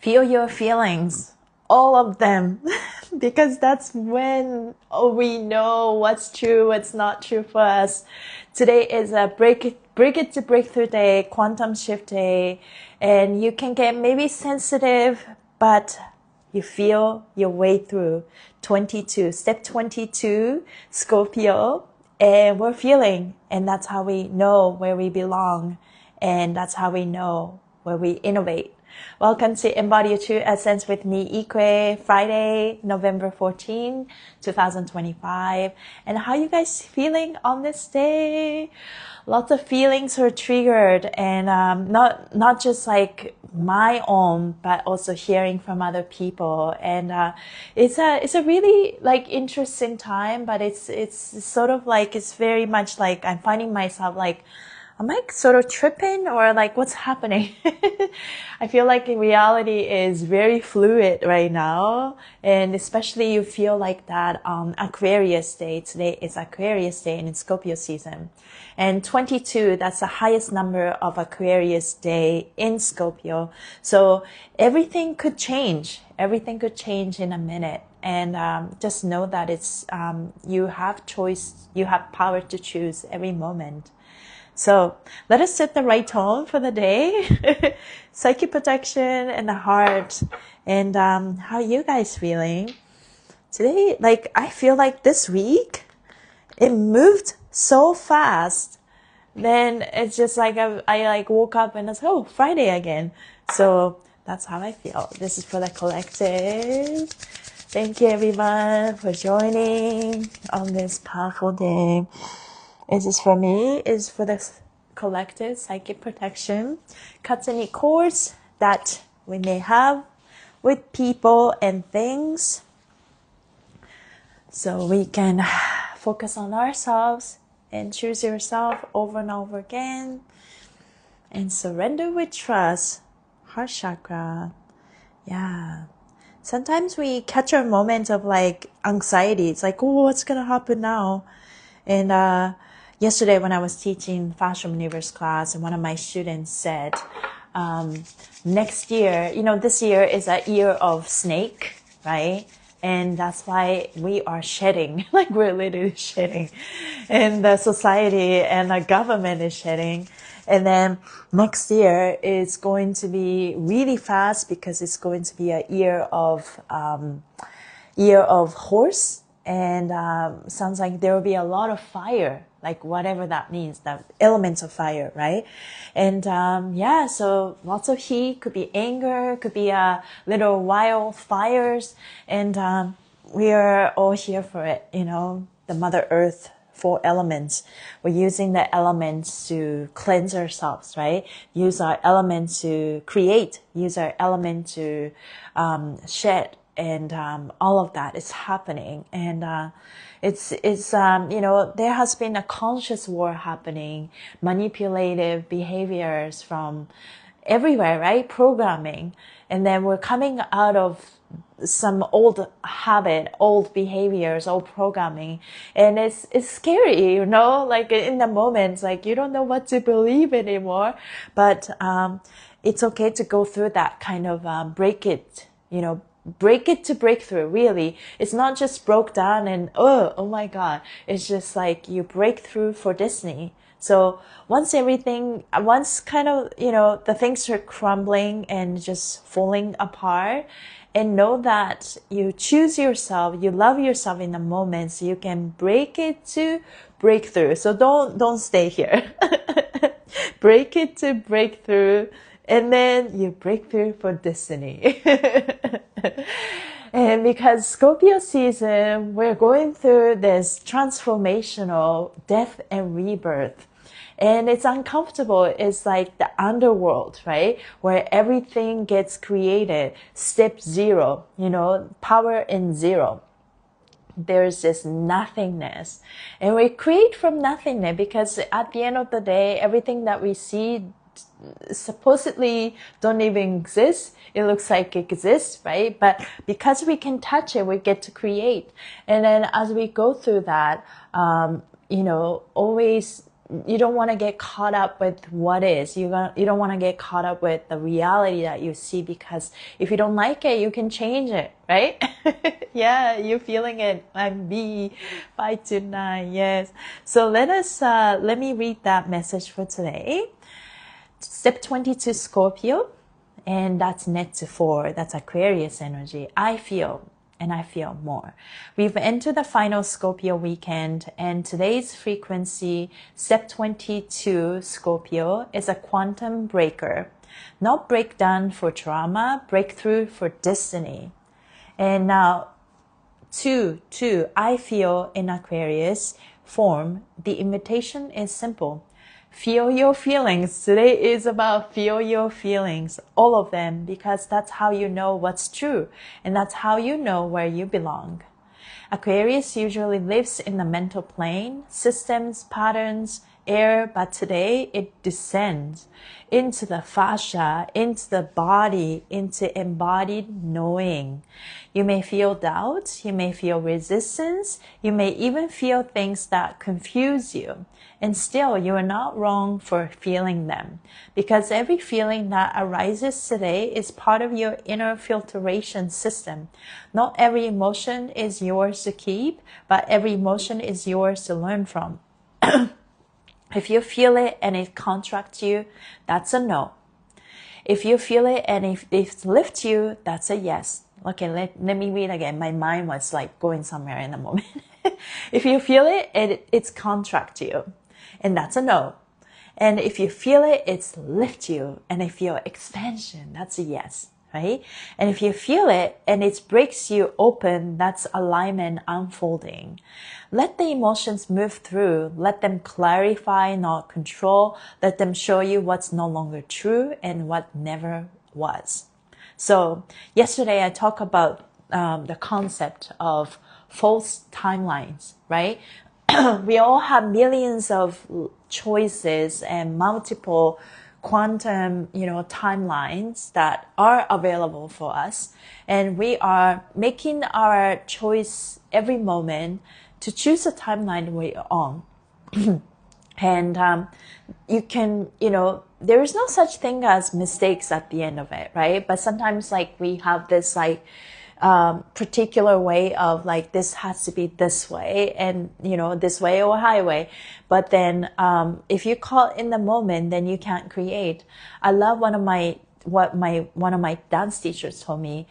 Feel your feelings, all of them, because that's when we know what's true, what's not true for us. Today is a break it to breakthrough day, quantum shift day, and you can get maybe sensitive, but you feel your way through 22, step 22, Scorpio, and we're feeling, and that's how we know where we belong, and that's how we know where we innovate. Welcome to Embody Your True Essence with me, Ikue, Friday, November 14, 2025. And how you guys feeling on this day? Lots of feelings were triggered, and not just like my own, but also hearing from other people. And it's a really like interesting time, but it's sort of like, it's very much like I'm finding myself like, am I sort of tripping, or like what's happening? I feel like reality is very fluid right now. And especially you feel like that Aquarius day. Today is Aquarius day and it's Scorpio season. And 22, that's the highest number of Aquarius day in Scorpio. So everything could change. Everything could change in a minute. And just know that it's you have choice, you have power to choose every moment. So let us set the right tone for the day. Psychic protection and the heart. And how are you guys feeling? Today, like, I feel like this week, it moved so fast. Then it's just like I like woke up and it's, oh, Friday again. So that's how I feel. This is for the collective. Thank you everyone for joining on this powerful day. Is this for me? Is for the collective psychic protection. Cuts any cords that we may have with people and things. So we can focus on ourselves and choose yourself over and over again. And surrender with trust. Heart chakra. Yeah. Sometimes we catch our moments of like anxiety. It's like, oh, what's going to happen now? And yesterday when I was teaching Fascial maneuvers class, and one of my students said, next year, this year is a year of snake, right? And that's why we are shedding, like we're literally shedding. And the society and the government is shedding. And then next year is going to be really fast because it's going to be a year of horse. And sounds like there will be a lot of fire, like whatever that means, the elements of fire, right? And so lots of heat, could be anger, could be little wild fires. And we are all here for it, the Mother Earth, 4 elements. We're using the elements to cleanse ourselves, right? Use our elements to create, use our element to shed. And all of that is happening, and it's there has been a conscious war happening, manipulative behaviors from everywhere, right? Programming, and then we're coming out of some old habit, old behaviors, old programming, and it's scary, like in the moments, like you don't know what to believe anymore, but it's okay to go through that kind of break it to breakthrough. Really, it's not just broke down and oh my god, it's just like you break through for Disney. So once kind of the things are crumbling and just falling apart, and know that you choose yourself, you love yourself in the moment, so you can break it to breakthrough. So don't stay here. Break it to breakthrough, and then you break through for destiny. And because Scorpio season, we're going through this transformational death and rebirth. And it's uncomfortable. It's like the underworld, right? Where everything gets created. Step 0, power in 0. There's this nothingness. And we create from nothingness because at the end of the day, everything that we see supposedly don't even exist. It looks like it exists, right? But because we can touch it, we get to create. And then as we go through that, always you don't want to get caught up with what is. You don't want to get caught up with the reality that you see, because if you don't like it, you can change it, right? Yeah, you're feeling it. I'm B 529. Yes. So let me read that message for today. Step 22, Scorpio, and that's net to 4. That's Aquarius energy. I feel more. We've entered the final Scorpio weekend, and today's frequency, step 22, Scorpio, is a quantum breaker. Not breakdown for trauma, breakthrough for destiny. And now, 2, I feel in Aquarius form, the invitation is simple. Feel your feelings. Today is about feel your feelings, all of them, because that's how you know what's true, and that's how you know where you belong. Aquarius usually lives in the mental plane, systems, patterns, air, but today it descends into the fascia, into the body, into embodied knowing. You may feel doubt, you may feel resistance, you may even feel things that confuse you. And still, you are not wrong for feeling them, because every feeling that arises today is part of your inner filtration system. Not every emotion is yours to keep, but every emotion is yours to learn from. If you feel it and it contracts you, that's a no. If you feel it and if it lifts you, that's a yes. Okay, let me read again. My mind was like going somewhere in a moment. If you feel it and it's contract you, and that's a no. And if you feel it, it's lift you, and if you feel expansion, that's a yes, right? And if you feel it and it breaks you open, that's alignment unfolding. Let the emotions move through. Let them clarify, not control. Let them show you what's no longer true and what never was. So yesterday I talked about the concept of false timelines, right? We all have millions of choices and multiple quantum, timelines that are available for us. And we are making our choice every moment to choose the timeline we're on. And you can, there is no such thing as mistakes at the end of it, right? But sometimes like we have this like particular way of like, this has to be this way, and this way or highway. But then if you caught in the moment, then you can't create. I love one of my dance teachers told me.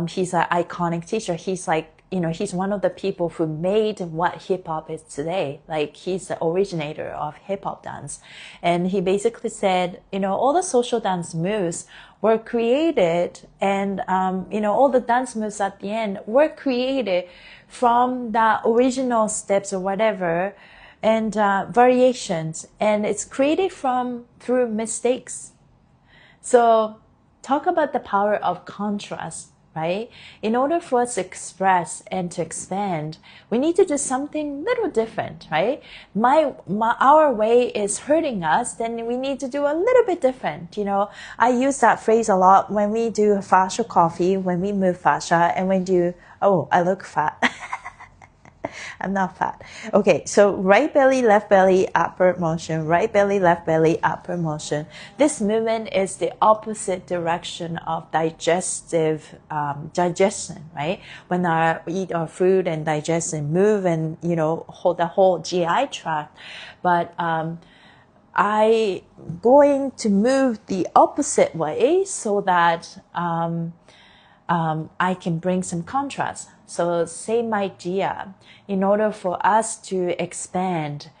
He's an iconic teacher. He's like, he's one of the people who made what hip hop is today. Like, he's the originator of hip hop dance. And he basically said, all the social dance moves were created, and, all the dance moves at the end were created from the original steps or whatever, and, variations. And it's created through mistakes. So talk about the power of contrast. Right? In order for us to express and to expand, we need to do something little different, right? Our way is hurting us, then we need to do a little bit different. I use that phrase a lot when we do fascial coffee, when we move fascia, and when we do, oh, I look fat. I'm not fat. Okay, so right belly, left belly, upward motion, right belly, left belly, upward motion. This movement is the opposite direction of digestion, right? When we eat our food and digest and move and, hold the whole GI tract. But I going to move the opposite way so that I can bring some contrast. So same idea. In order for us to expand,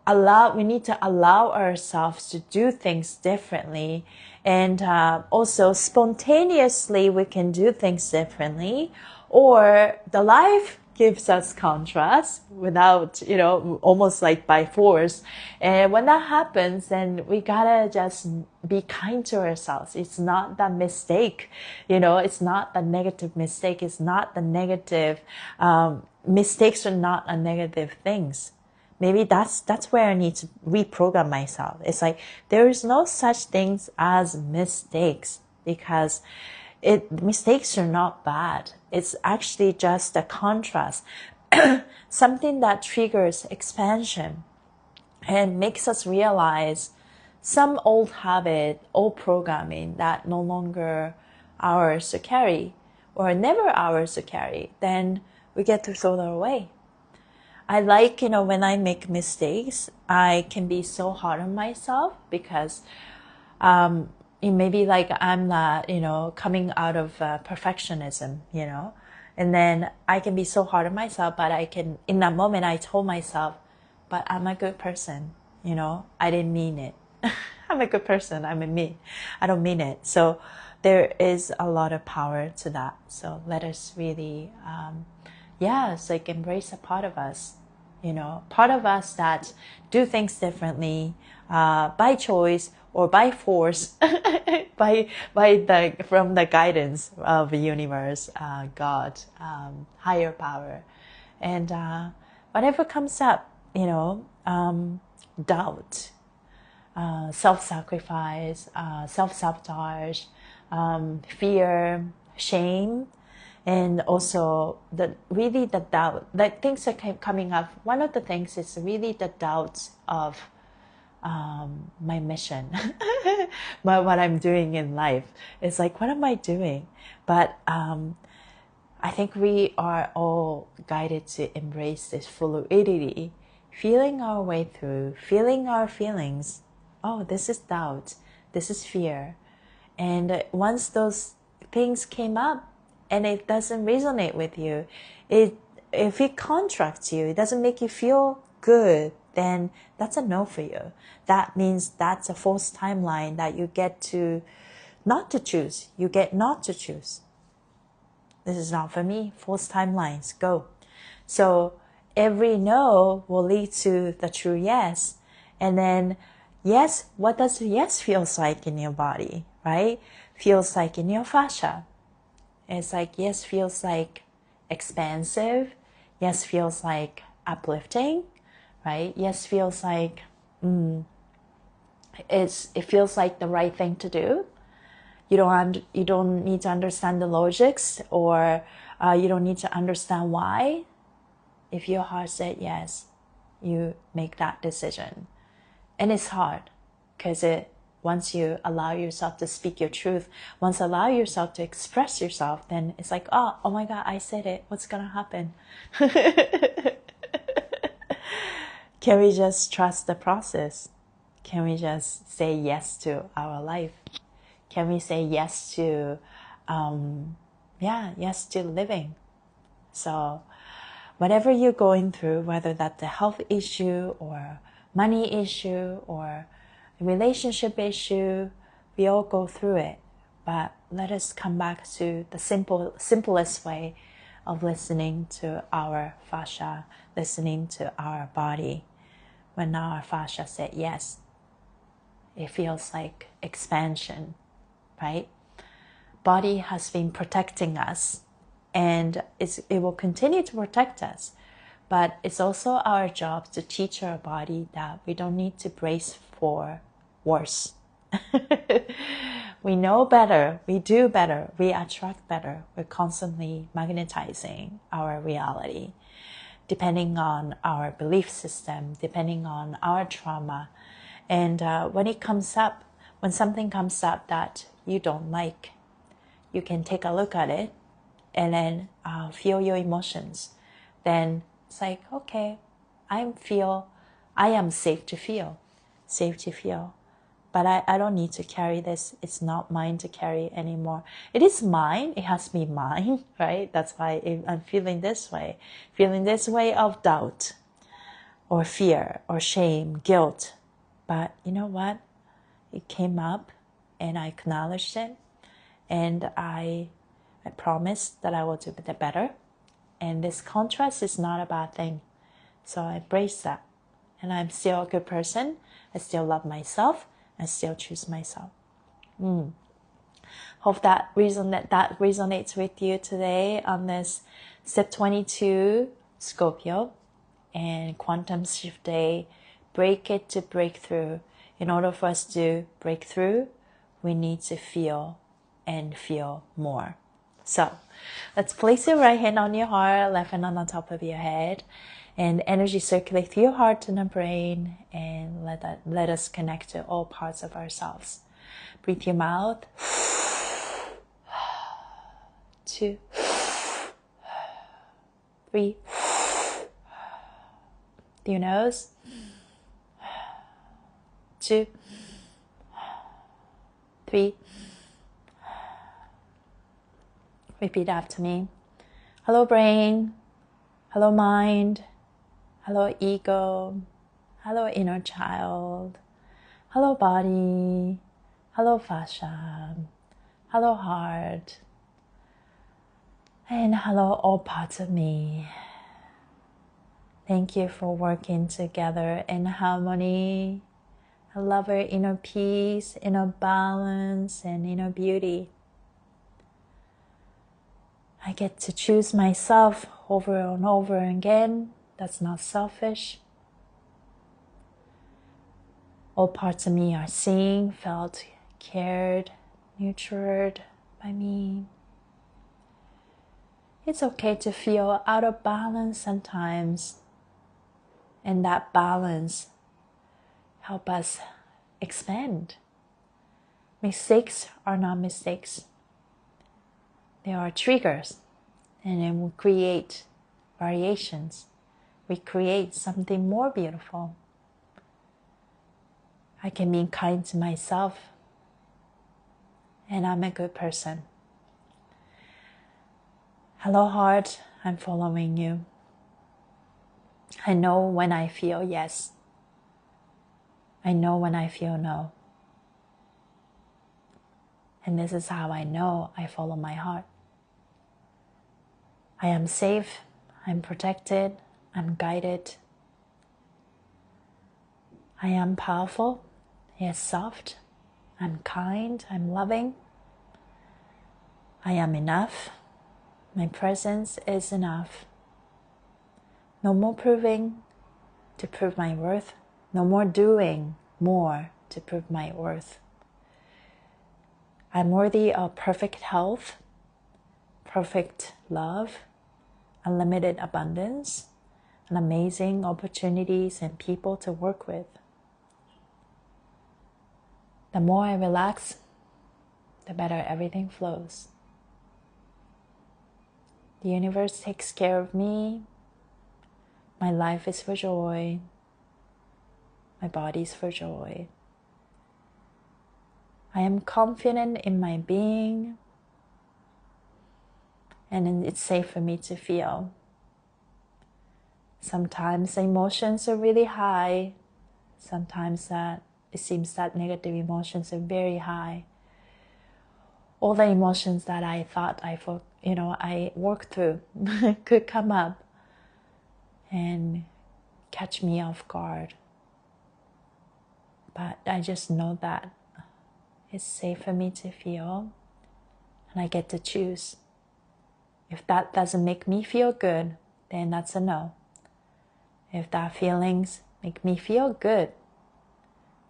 we need to allow ourselves to do things differently. And also spontaneously, we can do things differently. Or the life gives us contrast without, almost like by force. And when that happens, then we gotta just be kind to ourselves. It's not the mistake, it's not the negative mistake. It's not the negative, mistakes are not a negative things. Maybe that's where I need to reprogram myself. It's like, there is no such things as mistakes, because mistakes are not bad. It's actually just a contrast, something that triggers expansion. and makes us realize some old habit, old programming that no longer ours to carry or never ours to carry, then we get to throw that away. I like, when I make mistakes, I can be so hard on myself because it may be like I'm not, coming out of perfectionism, and then I can be so hard on myself, but in that moment, I told myself, but I'm a good person, I didn't mean it. I'm a good person. I don't mean it. So there is a lot of power to that. So let us really, it's like embrace a part of us, part of us that do things differently, by choice or by force, from the guidance of the universe, God, higher power, and whatever comes up, doubt, self-sacrifice, self-sabotage, fear, shame, and also the doubt, like things are coming up. One of the things is really the doubts of my mission, what I'm doing in life. It's like, what am I doing? But I think we are all guided to embrace this fluidity, feeling our way through, feeling our feelings. Oh, this is doubt. This is fear. And once those things came up and it doesn't resonate with you, if it contracts you, it doesn't make you feel good, then that's a no for you. That means that's a false timeline that you get to not to choose. You get not to choose. This is not for me. False timelines, go. So every no will lead to the true yes. And then yes, what does yes feels like in your body, right? Feels like in your fascia. It's like yes feels like expansive. Yes feels like uplifting, right? Yes feels like it feels like the right thing to do. You don't need to understand the logics, or you don't need to understand why. If your heart said yes, you make that decision. And it's hard because once you allow yourself to speak your truth, once you allow yourself to express yourself, then it's like, oh my God, I said it. What's going to happen? Can we just trust the process? Can we just say yes to our life? Can we say yes to, yes to living? So whatever you're going through, whether that's a health issue or money issue or a relationship issue, we all go through it. But let us come back to the simplest way of listening to our fascia, listening to our body. When our fascia said yes, it feels like expansion, right? Body has been protecting us, and it will continue to protect us. But it's also our job to teach our body that we don't need to brace for worse. We know better, we do better, we attract better. We're constantly magnetizing our reality, depending on our belief system, depending on our trauma. And when something comes up that you don't like, you can take a look at it and then feel your emotions. Then it's like, okay, I am safe to feel. But I don't need to carry this. It's not mine to carry anymore. It is mine. It has to be mine, right? That's why I'm feeling this way of doubt or fear or shame, guilt. But you know what? It came up and I acknowledged it, and I promised that I will do better. And this contrast is not a bad thing. So I embrace that. And I'm still a good person. I still love myself. I still choose myself. Hope that resonates with you today on this step 22 Scorpio and quantum shift day. Break it to break through. In order for us to break through, we need to feel and feel more. So let's place your right hand on your heart, left hand on the top of your head, And energy circulate through your heart and the brain, and let us connect to all parts of ourselves. Breathe your mouth. 2, 3. Through your nose. 2, 3. Repeat after me. Hello brain. Hello mind. Hello ego. Hello inner child. Hello body. Hello fascia. Hello heart. And hello all parts of me. Thank you for working together in harmony. I love our inner peace, inner balance, and inner beauty. I get to choose myself over and over again. That's not selfish. All parts of me are seen, felt, cared, nurtured by me. It's okay to feel out of balance sometimes. And that balance helps us expand. Mistakes are not mistakes. They are triggers. And then we create variations. We create something more beautiful. I can be kind to myself. And I'm a good person. Hello heart, I'm following you. I know when I feel yes. I know when I feel no. And this is how I know I follow my heart. I am safe, I'm protected, I'm guided. I am powerful, yes, soft, I'm kind, I'm loving. I am enough. My presence is enough. No more proving to prove my worth. No more doing more to prove my worth. I'm worthy of perfect health, perfect love, unlimited abundance, and amazing opportunities and people to work with. The more I relax, the better everything flows. The universe takes care of me. My life is for joy. My body is for joy. I am confident in my being. And it's safe for me to feel. Sometimes the emotions are really high. Sometimes it seems that negative emotions are very high. All the emotions that I thought I worked through could come up and catch me off guard. But I just know that it's safe for me to feel, and I get to choose. If that doesn't make me feel good, then that's a no. If that feelings make me feel good,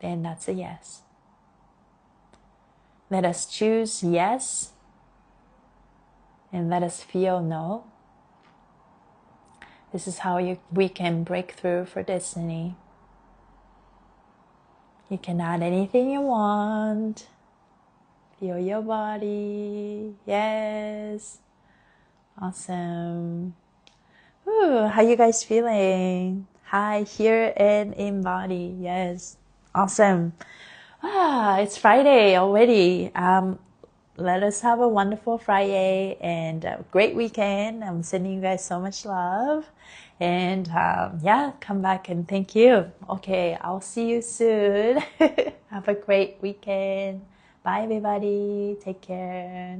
then that's a yes. Let us choose yes, and let us feel no. This is how we can break through for destiny. You can add anything you want. Feel your body. Yes. Awesome. Ooh, how you guys feeling? Hi, here in Embody. Yes. Awesome. It's Friday already. Let us have a wonderful Friday and a great weekend. I'm sending you guys so much love. And come back and thank you. Okay, I'll see you soon. Have a great weekend. Bye, everybody. Take care.